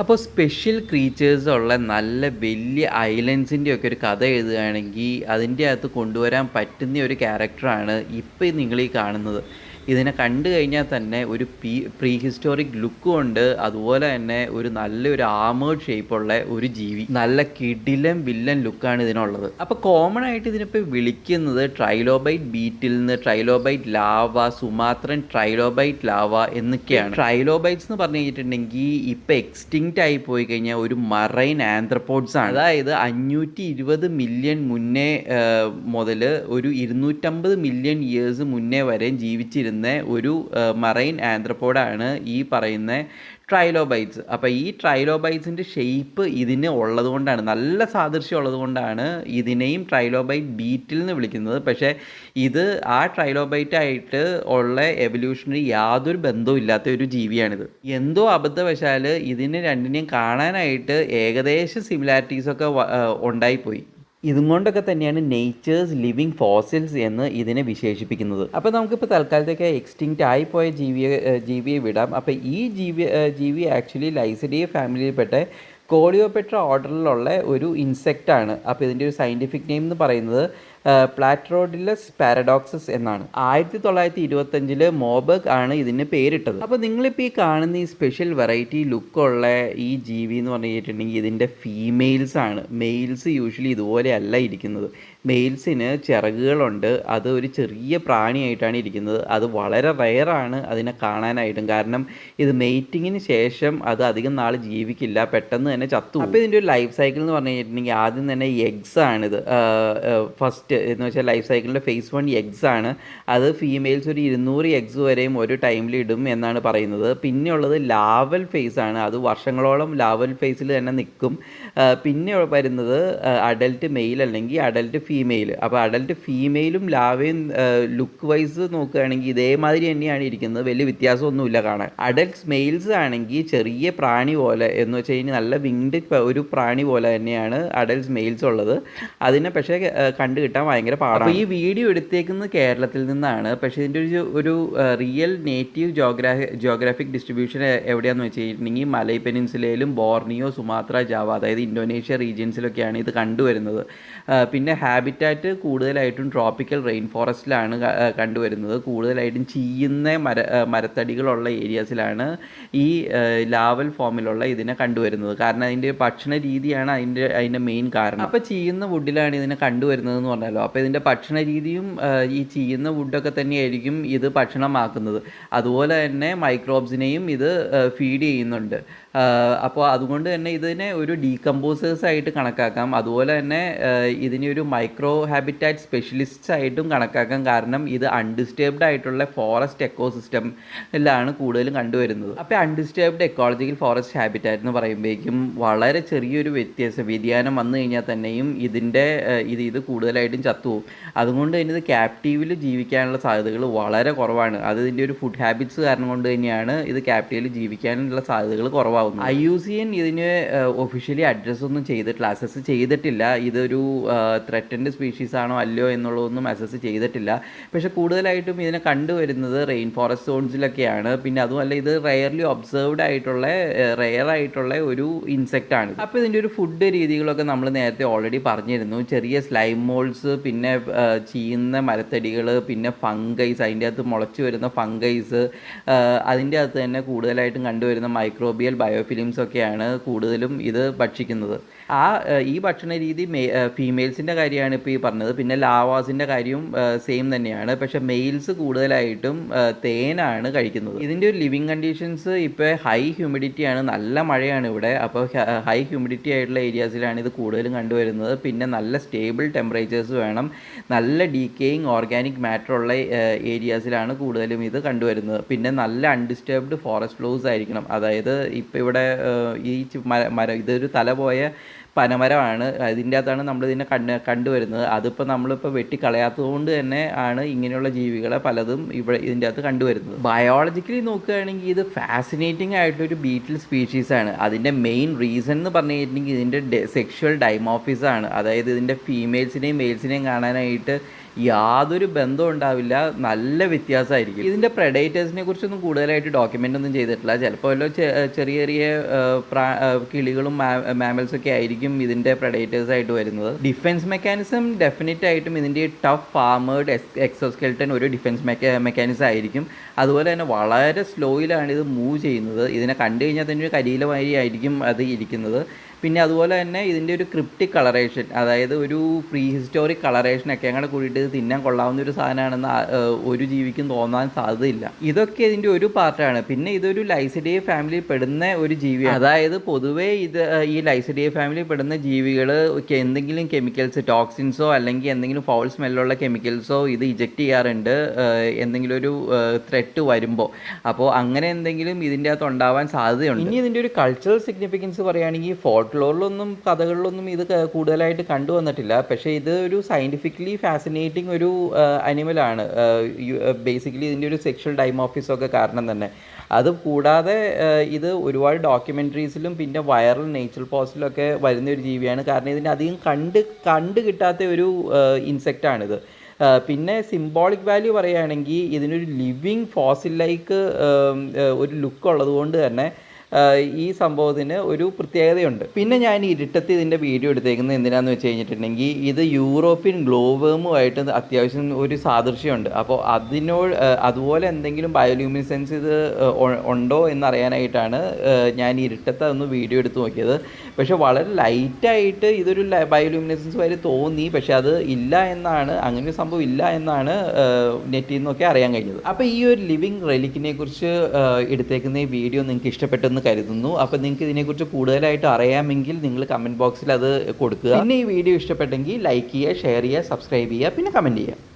അപ്പോൾ special creatures ഉള്ള നല്ല വലിയ ഐലൻഡ്സിൻ്റെ ഒക്കെ ഒരു കഥ എഴുതുകയാണെങ്കിൽ അതിൻ്റെ അകത്ത് കൊണ്ടുവരാൻ പറ്റുന്ന ഒരു ക്യാരക്ടറാണ് ഇപ്പോൾ നിങ്ങൾ ഈ കാണുന്നത്. ഇതിനെ കണ്ടു കഴിഞ്ഞാൽ തന്നെ ഒരു പ്രീ ഹിസ്റ്റോറിക് ലുക്കും ഉണ്ട്, അതുപോലെ തന്നെ ഒരു നല്ലൊരു ആമേർഡ് ഷേപ്പുള്ള ഒരു ജീവി, നല്ല കിടിലം വില്ലൻ ലുക്കാണ് ഇതിനുള്ളത്. അപ്പോൾ കോമൺ ആയിട്ട് ഇതിനിപ്പോൾ വിളിക്കുന്നത് ട്രൈലോബൈറ്റ് ബീറ്റിൽ നിന്ന് trilobite lava, Sumatran trilobite lava എന്നൊക്കെയാണ്. ട്രൈലോബൈറ്റ്സ് എന്ന് പറഞ്ഞു കഴിഞ്ഞിട്ടുണ്ടെങ്കിൽ ഇപ്പോൾ എക്സ്റ്റിങ്ക്റ്റ് ആയി പോയി കഴിഞ്ഞാൽ ഒരു മറൈൻ ആന്ത്രപ്പോഡ്സ് ആണ്. അതായത് 520 മില്യൺ മുന്നേ മുതൽ ഒരു 250 മില്യൺ ഇയേഴ്സ് മുന്നേ വരെ ജീവിച്ചിരുന്ന ഒരു മറൈൻ ആന്ത്രപ്പോഡാണ് ഈ പറയുന്ന ട്രൈലോബൈറ്റ്സ്. അപ്പോൾ ഈ ട്രൈലോബൈറ്റ്സിൻ്റെ ഷേപ്പ് ഇതിന് ഉള്ളത് കൊണ്ടാണ്, നല്ല സാദൃശ്യം ഉള്ളത് കൊണ്ടാണ് ഇതിനെയും ട്രൈലോബൈറ്റ് ബീറ്റിൽ എന്ന് വിളിക്കുന്നത്. പക്ഷേ ഇത് ആ ട്രൈലോബൈറ്റ് ആയിട്ട് ഉള്ള എവല്യൂഷണറി യാതൊരു ബന്ധവും ഇല്ലാത്ത ഒരു ജീവിയാണിത്. എന്തോ അബദ്ധവശാൽ ഇതിനെ രണ്ടിനെയും കാണാനായിട്ട് ഏകദേശം സിമിലാരിറ്റീസൊക്കെ ഉണ്ടായിപ്പോയി. ഇതും കൊണ്ടൊക്കെ തന്നെയാണ് നേച്ചേഴ്സ് ലിവിങ് ഫോസിൽസ് എന്ന് ഇതിനെ വിശേഷിപ്പിക്കുന്നത്. അപ്പോൾ നമുക്കിപ്പോൾ തൽക്കാലത്തേക്ക് എക്സ്റ്റിങ്ക്റ്റ് ആയിപ്പോയ ജീവിയെ വിടാം. അപ്പോൾ ഈ ജീവി ആക്ച്വലി ലൈസിഡിയ ഫാമിലിയിൽപ്പെട്ട കോളിയോപെട്ര ഓർഡറിലുള്ള ഒരു ഇൻസെക്റ്റാണ്. അപ്പോൾ ഇതിൻ്റെ ഒരു സയൻറ്റിഫിക് നെയിം എന്ന് പറയുന്നത് പ്ലാറ്ററോഡിലസ് പാരഡോക്സസ് എന്നാണ്. 1925 മോബർഗ് ആണ് ഇതിന് പേരിട്ടത്. അപ്പോൾ നിങ്ങളിപ്പോൾ ഈ കാണുന്ന ഈ സ്പെഷ്യൽ വെറൈറ്റി ലുക്കുള്ള ഈ ജീവി എന്ന് പറഞ്ഞു കഴിഞ്ഞിട്ടുണ്ടെങ്കിൽ ഇതിൻ്റെ ഫീമെയിൽസ് ആണ്. മെയിൽസ് യൂഷ്വലി ഇതുപോലെയല്ല ഇരിക്കുന്നത്. മെയിൽസിന് ചിറകുകളുണ്ട്, അത് ഒരു ചെറിയ പ്രാണിയായിട്ടാണ് ഇരിക്കുന്നത്. അത് വളരെ റെയറാണ് അതിനെ കാണാനായിട്ടും, കാരണം ഇത് മെയ്റ്റിങ്ങിന് ശേഷം അത് അധികം നാൾ ജീവിക്കില്ല, പെട്ടെന്ന് തന്നെ ചത്തു. അപ്പോൾ ഇതിൻ്റെ ഒരു ലൈഫ് സൈക്കിൾ എന്ന് പറഞ്ഞു കഴിഞ്ഞിട്ടുണ്ടെങ്കിൽ ആദ്യം തന്നെ എഗ്സ് ആണിത്. ഫസ്റ്റ് എന്ന് വെച്ചാൽ ലൈഫ് സൈക്കിളിൻ്റെ ഫേസ് 1 എഗ്സ് ആണ്. അത് ഫീമെയിൽസ് ഒരു 200 എഗ്സ് വരെയും ഒരു ടൈമിൽ ഇടും എന്നാണ് പറയുന്നത്. പിന്നെയുള്ളത് ലാവൽ ഫേസ് ആണ്. അത് വർഷങ്ങളോളം ലാവൽ ഫേസിൽ തന്നെ നിൽക്കും. പിന്നെ വരുന്നത് അഡൽട്ട് മെയിൽ അല്ലെങ്കിൽ അഡൽട്ട് ഫീമെയിൽ. അപ്പോൾ അഡൽട്ട് ഫീമെയിലും ലാവയും ലുക്ക് വൈസ് നോക്കുകയാണെങ്കിൽ ഇതേമാതിരി തന്നെയാണ് ഇരിക്കുന്നത്, വലിയ വ്യത്യാസമൊന്നുമില്ല കാണാൻ. അഡൽട്ട്സ് മെയിൽസ് ആണെങ്കിൽ ചെറിയ പ്രാണി പോലെ എന്ന് വെച്ച് കഴിഞ്ഞാൽ നല്ല വിങ്ഡ് ഒരു പ്രാണി പോലെ തന്നെയാണ് അഡൽട്ട്സ് മെയിൽസ് ഉള്ളത്. അതിനെ പക്ഷേ കണ്ടു കിട്ടാൻ ഭയങ്കര പാടാണ്. അപ്പോൾ ഈ വീഡിയോ എടുത്തേക്കുന്നത് കേരളത്തിൽ നിന്നാണ്. പക്ഷേ ഇതിൻ്റെ ഒരു റിയൽ നേറ്റീവ് ജോഗ്രാഫിക് ഡിസ്ട്രിബ്യൂഷൻ എവിടെയാണെന്ന് വെച്ച് കഴിഞ്ഞിട്ടുണ്ടെങ്കിൽ മലൈ പെനിൻസുലയിലും ബോർണിയോ, സുമാത്ര, ജാവ അതായത് ഇന്തോനേഷ്യ റീജിയൻസിലൊക്കെയാണ് ഇത് കണ്ടുവരുന്നത്. പിന്നെ ഹാബിറ്റാറ്റ് കൂടുതലായിട്ടും ട്രോപ്പിക്കൽ റെയിൻ ഫോറസ്റ്റിലാണ് കണ്ടുവരുന്നത്. കൂടുതലായിട്ടും ചീയുന്ന മരത്തടികളുള്ള ഏരിയാസിലാണ് ഈ ലാവൽ ഫോമിലുള്ള ഇതിനെ കണ്ടുവരുന്നത്. കാരണം അതിൻ്റെ ഭക്ഷണ രീതിയാണ് അതിൻ്റെ മെയിൻ കാരണം. അപ്പോൾ ചീയുന്ന വുഡിലാണ് ഇതിനെ കണ്ടുവരുന്നതെന്ന് പറഞ്ഞാലോ. അപ്പോൾ ഇതിൻ്റെ ഭക്ഷണ രീതിയും ഈ ചീയുന്ന വുഡൊക്കെ തന്നെയായിരിക്കും ഇത് ഭക്ഷണമാക്കുന്നത്. അതുപോലെ തന്നെ മൈക്രോബ്സിനെയും ഇത് ഫീഡ് ചെയ്യുന്നുണ്ട്. അപ്പോൾ അതുകൊണ്ട് തന്നെ ഇതിനെ ഒരു ഡീകമ്പോസേഴ്സ് ആയിട്ട് കണക്കാക്കാം. അതുപോലെ തന്നെ ഇതിനെ ഒരു മൈക്രോ ഹാബിറ്റാറ്റ് സ്പെഷ്യലിസ്റ്റ്സ് ആയിട്ടും കണക്കാക്കാം. കാരണം ഇത് അൺഡിസ്റ്റർബ്ഡ് ആയിട്ടുള്ള ഫോറസ്റ്റ് എക്കോസിസ്റ്റമിലാണ് കൂടുതലും കണ്ടുവരുന്നത്. അപ്പോൾ അൺഡിസ്റ്റർബ്ഡ് എക്കോളജിക്കൽ ഫോറസ്റ്റ് ഹാബിറ്റാറ്റ് എന്ന് പറയുമ്പോഴേക്കും വളരെ ചെറിയൊരു വ്യതിയാനം വന്നു കഴിഞ്ഞാൽ തന്നെയും ഇത് കൂടുതലായിട്ടും ചത്തുപോകും. അതുകൊണ്ട് തന്നെ ഇത് ക്യാപ്റ്റീവിൽ ജീവിക്കാനുള്ള സാധ്യതകൾ വളരെ കുറവാണ്. അത് ഇതിൻ്റെ ഒരു ഫുഡ് ഹാബിറ്റ്സ് കാരണം കൊണ്ട് തന്നെയാണ് ഇത് ക്യാപ്റ്റീവിൽ ജീവിക്കാനുള്ള സാധ്യതകൾ കുറവാകുന്നത്. IUCN ഇതിന് ഒഫീഷ്യലി ഒന്നും ചെയ്തിട്ടില്ല, അസസ് ചെയ്തിട്ടില്ല. ഇതൊരു ത്രെറ്റൻഡ് സ്പീഷീസ് ആണോ അല്ലയോ എന്നുള്ളതൊന്നും അസസ് ചെയ്തിട്ടില്ല. പക്ഷെ കൂടുതലായിട്ടും ഇതിനെ കണ്ടുവരുന്നത് റെയിൻ ഫോറസ്റ്റ് സോൺസിലൊക്കെയാണ്. പിന്നെ അതുമല്ല ഇത് റെയർലി ഒബ്സർവ്ഡ് ആയിട്ടുള്ള റെയറായിട്ടുള്ള ഒരു ഇൻസെക്റ്റ് ആണ്. അപ്പോൾ ഇതിൻ്റെ ഒരു ഫുഡ് രീതികളൊക്കെ നമ്മൾ നേരത്തെ ഓൾറെഡി പറഞ്ഞിരുന്നു. ചെറിയ സ്ലൈം മോൾസ്, പിന്നെ ചീയുന്ന മരത്തടികൾ, പിന്നെ ഫംഗൈസ്, അതിൻ്റെ അകത്ത് മുളച്ചു വരുന്ന ഫംഗൈസ്, അതിൻ്റെ അകത്ത് തന്നെ കൂടുതലായിട്ടും കണ്ടുവരുന്ന മൈക്രോബിയൽ ബയോഫിലിംസൊക്കെയാണ് കൂടുതലും ഇത് ഭക്ഷിക്കുന്നത്. ഈ ഭക്ഷണ രീതി ഫീമെയിൽസിൻ്റെ കാര്യമാണ് ഇപ്പോൾ ഈ പറഞ്ഞത്. പിന്നെ ലാവാസിൻ്റെ കാര്യവും സെയിം തന്നെയാണ്. പക്ഷേ മെയിൽസ് കൂടുതലായിട്ടും തേനാണ് കഴിക്കുന്നത്. ഇതിൻ്റെ ഒരു ലിവിങ് കണ്ടീഷൻസ് ഇപ്പോൾ ഹൈ ഹ്യൂമിഡിറ്റിയാണ്, നല്ല മഴയാണ് ഇവിടെ. അപ്പോൾ ഹൈ ഹ്യൂമിഡിറ്റി ആയിട്ടുള്ള ഏരിയാസിലാണ് ഇത് കൂടുതലും കണ്ടുവരുന്നത്. പിന്നെ നല്ല സ്റ്റേബിൾ ടെമ്പറേച്ചേഴ്സ് വേണം. നല്ല ഡീക്കേയിങ് ഓർഗാനിക് മാറ്റർ ഉള്ള ഏരിയാസിലാണ് കൂടുതലും ഇത് കണ്ടുവരുന്നത്. പിന്നെ നല്ല അൺഡിസ്റ്റർബ്ഡ് ഫോറസ്റ്റ് ഫ്ലോസ് ആയിരിക്കണം. അതായത് ഇപ്പോൾ ഇവിടെ ഈ മരം ഇതൊരു തല പോയ പനമരമാണ്. ഇതിൻ്റെ അകത്താണ് നമ്മളിതിനെ കണ്ടുവരുന്നത്. അതിപ്പോൾ നമ്മളിപ്പോൾ വെട്ടിക്കളയാത്തത് കൊണ്ട് തന്നെ ആണ് ഇങ്ങനെയുള്ള ജീവികളെ പലതും ഇതിൻ്റെ അകത്ത് കണ്ടുവരുന്നത്. ബയോളജിക്കലി നോക്കുകയാണെങ്കിൽ ഇത് ഫാസിനേറ്റിംഗ് ആയിട്ടൊരു ബീറ്റിൽ സ്പീഷീസാണ്. അതിൻ്റെ മെയിൻ റീസൺ എന്ന് പറഞ്ഞു കഴിഞ്ഞിട്ടുണ്ടെങ്കിൽ ഇതിൻ്റെ സെക്ഷുവൽ ഡൈമോർഫിസമാണ്. അതായത് ഇതിൻ്റെ ഫീമെയിൽസിനെയും മെയിൽസിനെയും കാണാനായിട്ട് യാതൊരു ബന്ധവും ഉണ്ടാവില്ല, നല്ല വ്യത്യാസമായിരിക്കും. ഇതിൻ്റെ പ്രെഡേറ്റേഴ്സിനെ കുറിച്ചൊന്നും കൂടുതലായിട്ട് ഡോക്യുമെൻ്റ് ഒന്നും ചെയ്തിട്ടില്ല. ചിലപ്പോൾ വല്ല ചെറിയ ചെറിയ കിളികളും മാമൽസൊക്കെ ആയിരിക്കും ഇതിൻ്റെ പ്രെഡേറ്റേഴ്സായിട്ട് വരുന്നത്. ഡിഫെൻസ് മെക്കാനിസം ഡെഫിനറ്റ് ആയിട്ടും ഇതിൻ്റെ ടഫ് ആമേർഡ് എക്സോസ്കെൽട്ടൻ ഒരു ഡിഫെൻസ് മെക്കാനിസം ആയിരിക്കും. അതുപോലെ തന്നെ വളരെ സ്ലോയിലാണ് ഇത് മൂവ് ചെയ്യുന്നത്. ഇതിനെ കണ്ടു കഴിഞ്ഞാൽ തന്നെ ഒരു കരിയിലമായി ആയിരിക്കും അത് ഇരിക്കുന്നത്. പിന്നെ അതുപോലെ തന്നെ ഇതിൻ്റെ ഒരു ക്രിപ്റ്റിക് കളറേഷൻ, അതായത് ഒരു പ്രീ ഹിസ്റ്റോറിക് കളറേഷനൊക്കെ അങ്ങനെ കൂടിയിട്ട് ഇത് തിന്നാൻ കൊള്ളാവുന്ന ഒരു സാധനമാണെന്ന് ഒരു ജീവിക്കും തോന്നാൻ സാധ്യതയില്ല. ഇതൊക്കെ ഇതിൻ്റെ ഒരു പാർട്ടാണ്. പിന്നെ ഇതൊരു ലൈസിഡിയ ഫാമിലിയിൽ പെടുന്ന ഒരു ജീവിയാണ്. അതായത് പൊതുവേ ഈ ലൈസിഡിയ ഫാമിലിയിൽ പെടുന്ന ജീവികൾ എന്തെങ്കിലും കെമിക്കൽസ്, ടോക്സിൻസോ അല്ലെങ്കിൽ എന്തെങ്കിലും ഫൗൾ സ്മെല്ലുള്ള കെമിക്കൽസോ ഇത് ഇജക്റ്റ് ചെയ്യാറുണ്ട് എന്തെങ്കിലും ഒരു ത്രെട്ട് വരുമ്പോൾ. അപ്പോൾ അങ്ങനെ എന്തെങ്കിലും ഇതിൻ്റെ അകത്ത് ഉണ്ടാവാൻ സാധ്യതയുണ്ട്. ഇനി ഇതിൻ്റെ ഒരു കൾച്ചറൽ സിഗ്നിഫിക്കൻസ് പറയുകയാണെങ്കിൽ ഫോൾക്ലോറിലൊന്നും കഥകളിലൊന്നും ഇത് കൂടുതലായിട്ട് കണ്ടുവന്നിട്ടില്ല. പക്ഷേ ഇത് ഒരു സയൻറ്റിഫിക്കലി ഫാസിനേറ്റിംഗ് ഒരു അനിമലാണ്. ബേസിക്കലി ഇതിൻ്റെ ഒരു സെക്ഷൽ ഡൈമോർഫിസമൊക്കെ കാരണം തന്നെ. അത് കൂടാതെ ഇത് ഒരുപാട് ഡോക്യുമെൻ്ററീസിലും പിന്നെ വൈറൽ നേച്ചർ പോസ്റ്റിലൊക്കെ വരുന്ന ഒരു ജീവിയാണ്. കാരണം ഇതിന് അധികം കണ്ട് കിട്ടാത്ത ഒരു ഇൻസെക്റ്റാണിത്. പിന്നെ സിംബോളിക് വാല്യൂ പറയുകയാണെങ്കിൽ ഇതിനൊരു ലിവിങ് ഫോസിൽ ലൈക്ക് ഒരു ലുക്ക് ഉള്ളത് കൊണ്ട് തന്നെ ഈ സംഭവത്തിന് ഒരു പ്രത്യേകതയുണ്ട്. പിന്നെ ഞാൻ ഇരുട്ടത്ത് ഇതിൻ്റെ വീഡിയോ എടുത്തേക്കുന്നത് എന്തിനാന്ന് വെച്ച് കഴിഞ്ഞിട്ടുണ്ടെങ്കിൽ ഇത് യൂറോപ്യൻ ഗ്ലോവേമുമായിട്ട് അത്യാവശ്യം ഒരു സാദൃശ്യമുണ്ട്. അപ്പോൾ അതുപോലെ എന്തെങ്കിലും ബയോലൂമിനസെൻസ് ഇത് ഉണ്ടോ എന്നറിയാനായിട്ടാണ് ഞാൻ ഇരുട്ടത്ത് ഒന്ന് വീഡിയോ എടുത്ത് നോക്കിയത്. പക്ഷേ വളരെ ലൈറ്റായിട്ട് ഇതൊരു ബയോലൂമിനസെൻസ് വരെ തോന്നി. പക്ഷേ അത് ഇല്ല എന്നാണ്, അങ്ങനെ ഒരു സംഭവം ഇല്ല എന്നാണ് നെറ്റിൽ നിന്നൊക്കെ അറിയാൻ കഴിഞ്ഞത്. അപ്പോൾ ഈ ഒരു ലിവിങ് റെലിക്കിനെ കുറിച്ച് എടുത്തേക്കുന്ന ഈ വീഡിയോ നിങ്ങൾക്ക് ഇഷ്ടപ്പെട്ടെന്ന് കരുതുന്നു. അപ്പോൾ നിങ്ങൾക്ക് ഇതിനെക്കുറിച്ച് കൂടുതലായിട്ട് അറിയാമെങ്കിൽ നിങ്ങൾ കമൻറ്റ് ബോക്സിൽ അത് കൊടുക്കുക. പിന്നെ ഈ വീഡിയോ ഇഷ്ടപ്പെട്ടെങ്കിൽ ലൈക്ക് ചെയ്യുക, ഷെയർ ചെയ്യുക, സബ്സ്ക്രൈബ് ചെയ്യുക, പിന്നെ കമൻറ്റ് ചെയ്യുക.